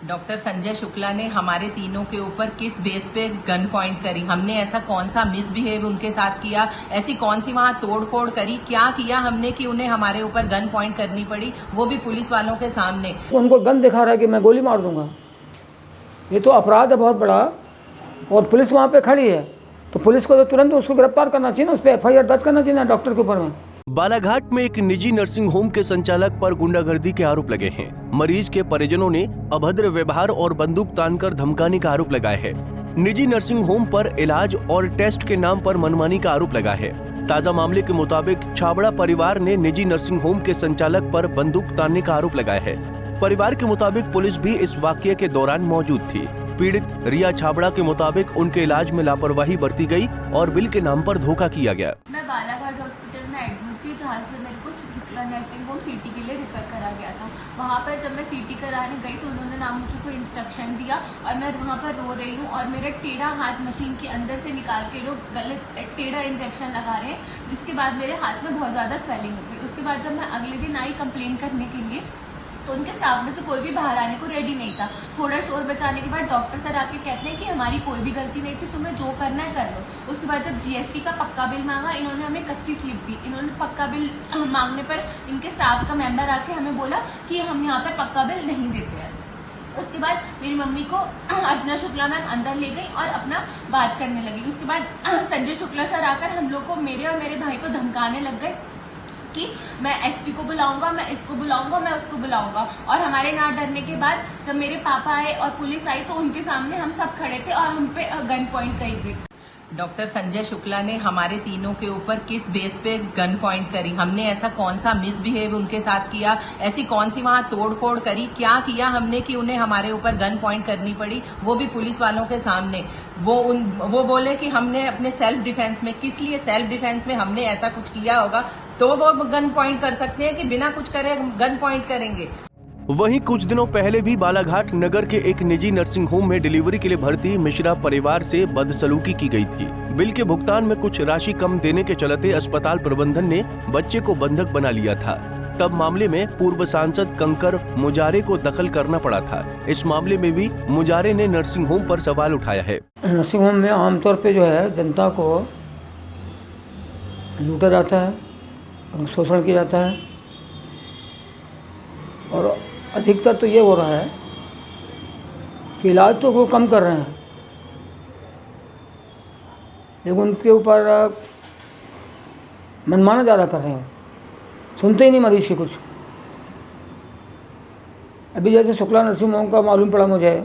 Doctor Sanjay Shukla ने हमारे तीनों के ऊपर किस बेस पे गन पॉइंट करी? हमने ऐसा कौन सा मिसबिहेव उनके साथ किया? ऐसी कौन सी वहां तोड़फोड़ करी? क्या किया हमने कि उन्हें हमारे ऊपर गन पॉइंट करनी पड़ी, वो भी पुलिस वालों के सामने? उनको गन दिखा रहा है कि मैं गोली मार दूंगा। ये तो अपराध है बहुत बड़ा, और पुलिस वहाँ पे खड़ी है, तो पुलिस को तो तुरंत उसको गिरफ्तार करना चाहिए ना, उस पर FIR दर्ज करना चाहिए ना डॉक्टर के ऊपर में। बालाघाट में एक निजी नर्सिंग होम के संचालक पर गुंडागर्दी के आरोप लगे हैं। मरीज के परिजनों ने अभद्र व्यवहार और बंदूक तानकर धमकाने का आरोप लगाया है। निजी नर्सिंग होम पर इलाज और टेस्ट के नाम पर मनमानी का आरोप लगा है। ताजा मामले के मुताबिक छाबड़ा परिवार ने निजी नर्सिंग होम के संचालक पर बंदूक तानने का आरोप लगाया है। परिवार के मुताबिक पुलिस भी इस वाकये के दौरान मौजूद थी। पीड़ित रिया छाबड़ा के मुताबिक उनके इलाज में लापरवाही बरती गई और बिल के नाम पर धोखा किया गया। मैं बालाघाट हॉस्पिटल में एडमिट थी, जहाँ से मेरे को शुक्ला नर्सिंग होम CT के लिए रेफर करा गया था। वहाँ पर जब मैं CT कराने गई तो उन्होंने ना मुझको इंस्ट्रक्शन दिया और मैं वहाँ पर रो रही हूँ और मेरा टेढ़ा हाथ मशीन के अंदर से निकाल के लोग गलत टेढ़ा इंजेक्शन लगा रहे हैं, जिसके बाद मेरे हाथ में बहुत ज़्यादा स्वेलिंग हो गई। उसके बाद जब मैं अगले दिन आई कंप्लेन करने के लिए, तो उनके स्टाफ में से कोई भी बाहर आने को रेडी नहीं था। थोड़ा शोर बचाने के बाद डॉक्टर सर आके कहते हैं कि हमारी कोई भी गलती नहीं थी, तुम्हें जो करना है कर लो। उसके बाद जब GST का पक्का बिल मांगा, इन्होंने हमें कच्ची स्लिप दी। इन्होंने पक्का बिल मांगने पर इनके स्टाफ का मेंबर आके हमें बोला कि हम यहाँ पे पक्का बिल नहीं देते हैं। उसके बाद मेरी मम्मी को अर्चना शुक्ला मैम अंदर ले गई और अपना बात करने लगी। उसके बाद संजय शुक्ला सर आकर हम लोग को, मेरे और मेरे भाई को धमकाने लग गए कि मैं SP को बुलाऊंगा, मैं इसको बुलाऊंगा, मैं उसको बुलाऊंगा। और हमारे ना डरने के बाद जब मेरे पापा आए और पुलिस आई तो उनके सामने हम सब खड़े थे और हम पे गन पॉइंट करी गई। डॉक्टर संजय शुक्ला ने हमारे तीनों के ऊपर किस बेस पे गन पॉइंट करी? हमने ऐसा कौन सा मिसबिहेव उनके साथ किया? ऐसी कौन सी वहां तोड़फोड़ करी? क्या किया हमने कि उन्हें हमारे ऊपर गन पॉइंट करनी पड़ी, वो भी पुलिस वालों के सामने? वो बोले कि हमने अपने सेल्फ डिफेंस में, किस लिए सेल्फ डिफेंस में हमने ऐसा कुछ किया होगा तो वो गन पॉइंट कर सकते हैं कि बिना कुछ करे गन पॉइंट करेंगे? वहीं कुछ दिनों पहले भी बालाघाट नगर के एक निजी नर्सिंग होम में डिलीवरी के लिए भर्ती मिश्रा परिवार से बदसलूकी की गई थी। बिल के भुगतान में कुछ राशि कम देने के चलते अस्पताल प्रबंधन ने बच्चे को बंधक बना लिया था। तब मामले में पूर्व सांसद कंकर मुजारे को दखल करना पड़ा था। इस मामले में भी मुजारे ने नर्सिंग होम पर सवाल उठाया है। नर्सिंग होम में आमतौर पे जो है जनता को लूटा जाता है, शोषण किया जाता है, और अधिकतर तो ये हो रहा है कि इलाज तो वो कम कर रहे हैं, लेकिन उनके ऊपर मनमाना ज़्यादा कर रहे हैं, सुनते ही नहीं मरीज की कुछ। अभी जैसे शुक्ला नर्सिंग होम का मालूम पड़ा मुझे,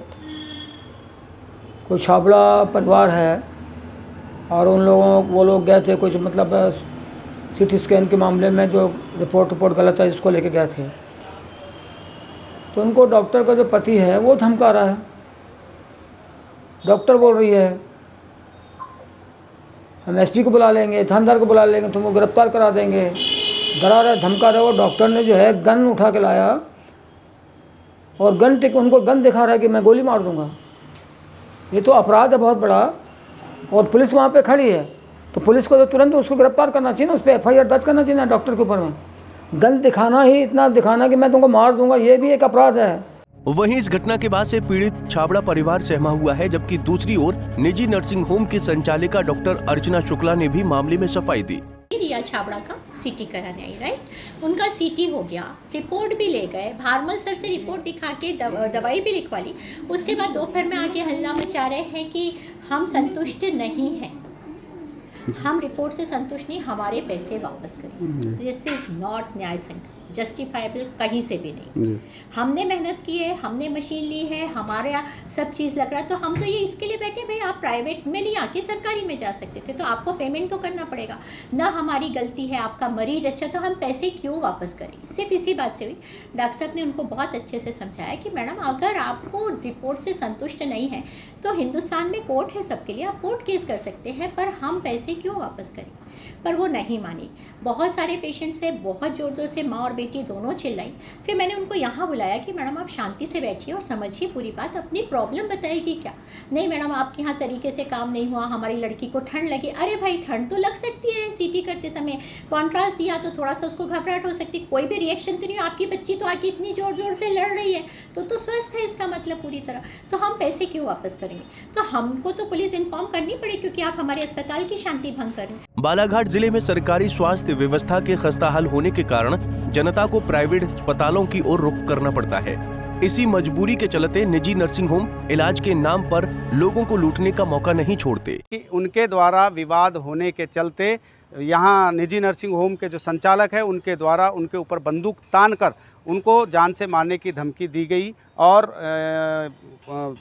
कोई छाबड़ा परिवार है और उन लोगों वो लोग गए थे कुछ, मतलब CT स्कैन के मामले में जो रिपोर्ट गलत है इसको लेके गए थे, तो उनको डॉक्टर का जो पति है वो धमका रहा है। डॉक्टर बोल रही है हम SP को बुला लेंगे, थानेदार को बुला लेंगे, तुमको गिरफ्तार करा देंगे, डरा रहे, धमका रहे। वो डॉक्टर ने जो है गन उठा के लाया और उनको गन दिखा रहा है कि मैं गोली मार दूंगा। ये तो अपराध है बहुत बड़ा, और पुलिस वहाँ पे खड़ी है, तो पुलिस को तो तुरंत उसको गिरफ्तार करना चाहिए ना, उस पर FIR दर्ज करना चाहिए ना डॉक्टर के ऊपर में। गन दिखाना ही, इतना दिखाना कि मैं तुमको मार दूंगा, ये भी एक अपराध है। वहीं इस घटना के बाद से पीड़ित छाबड़ा परिवार सहमा हुआ है, जबकि दूसरी ओर निजी नर्सिंग होम की संचालिका डॉक्टर अर्चना शुक्ला ने भी मामले में सफाई दी। रिया छाबड़ा का CT कराने आई, राइट, उनका CT हो गया, रिपोर्ट भी ले गए, भारमल सर से रिपोर्ट दिखा के दवाई भी लिखवा ली। उसके बाद दोपहर में आके हल्ला मचा रहे हैं कि हम संतुष्ट नहीं हैं, हम रिपोर्ट से संतुष्ट नहीं, हमारे पैसे वापस करें। दिस इज नॉट न्याय संगत, जस्टिफाइबल कहीं से भी नहीं। हमने मेहनत की है, हमने मशीन ली है, हमारे सब चीज़ लग रहा है, तो हम तो ये इसके लिए बैठे भाई, आप प्राइवेट में नहीं आके सरकारी में जा सकते थे, तो आपको पेमेंट तो करना पड़ेगा ना। हमारी गलती है, आपका मरीज अच्छा, तो हम पैसे क्यों वापस करेंगे? सिर्फ इसी बात से हुई। डॉक्टर साहब ने उनको बहुत अच्छे से समझाया कि मैडम अगर आपको रिपोर्ट से संतुष्ट नहीं है तो हिंदुस्तान में कोर्ट है सबके लिए, आप कोर्ट केस कर सकते हैं, पर हम पैसे क्यों वापस करें? पर वो नहीं मानी। बहुत सारे पेशेंट्स थे, बहुत ज़ोर ज़ोर से माँ और बेटी दोनों चिल्लाई। फिर मैंने उनको यहाँ बुलाया कि मैडम आप शांति से बैठिए और समझिए पूरी बात, अपनी प्रॉब्लम बताएगी क्या। नहीं मैडम आपके यहाँ तरीके से काम नहीं हुआ, हमारी लड़की को ठंड लगी। अरे भाई ठंड तो लग सकती है, सीटी करते समय कॉन्ट्रास्ट दिया तो थोड़ा सा उसको घबराहट हो सकती, कोई भी रिएक्शन तो नहीं, आपकी बच्ची तो आके इतनी ज़ोर ज़ोर से लड़ रही है तो स्वस्थ है इसका मतलब पूरी तरह। तो हम पैसे क्यों वापस करेंगे? तो हमको तो पुलिस इन्फॉर्म करनी पड़े क्योंकि आप हमारे अस्पताल की शांति भंग कर रहे हैं। बालाघाट जिले में सरकारी स्वास्थ्य व्यवस्था के खस्ताहाल होने के कारण जनता को प्राइवेट अस्पतालों की ओर रुख करना पड़ता है। इसी मजबूरी के चलते निजी नर्सिंग होम इलाज के नाम पर लोगों को लूटने का मौका नहीं छोड़ते। उनके द्वारा विवाद होने के चलते यहाँ निजी नर्सिंग होम के जो संचालक है उनके द्वारा उनके ऊपर बंदूक तान कर उनको जान से मारने की धमकी दी गई और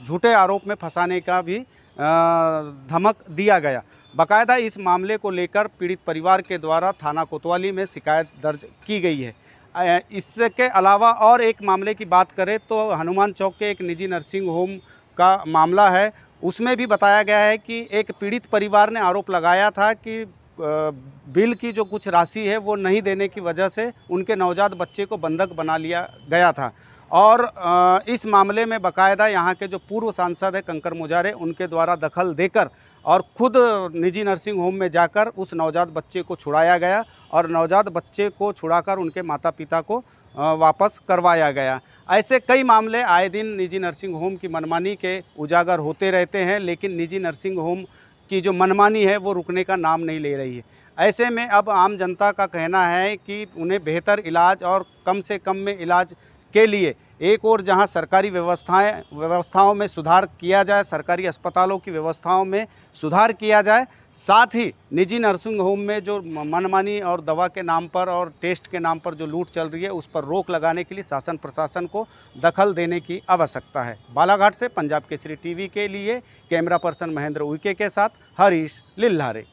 झूठे आरोप में फंसाने का भी धमक दिया गया। बाकायदा इस मामले को लेकर पीड़ित परिवार के द्वारा थाना कोतवाली में शिकायत दर्ज की गई है। इसके अलावा और एक मामले की बात करें तो हनुमान चौक के एक निजी नर्सिंग होम का मामला है। उसमें भी बताया गया है कि एक पीड़ित परिवार ने आरोप लगाया था कि बिल की जो कुछ राशि है वो नहीं देने की वजह से उनके नवजात बच्चे को बंधक बना लिया गया था। और इस मामले में बाकायदा यहाँ के जो पूर्व सांसद है कंकर मुजारे उनके द्वारा दखल देकर और खुद निजी नर्सिंग होम में जाकर उस नवजात बच्चे को छुड़ाया गया और नवजात बच्चे को छुड़ाकर उनके माता पिता को वापस करवाया गया। ऐसे कई मामले आए दिन निजी नर्सिंग होम की मनमानी के उजागर होते रहते हैं, लेकिन निजी नर्सिंग होम की जो मनमानी है वो रुकने का नाम नहीं ले रही है। ऐसे में अब आम जनता का कहना है कि उन्हें बेहतर इलाज और कम से कम में इलाज के लिए एक और जहां सरकारी व्यवस्थाओं में सुधार किया जाए, सरकारी अस्पतालों की व्यवस्थाओं में सुधार किया जाए, साथ ही निजी नर्सिंग होम में जो मनमानी और दवा के नाम पर और टेस्ट के नाम पर जो लूट चल रही है उस पर रोक लगाने के लिए शासन प्रशासन को दखल देने की आवश्यकता है। बालाघाट से पंजाब केसरी टीवी के लिए कैमरा पर्सन महेंद्र उइके के साथ हरीश लिल्हारे।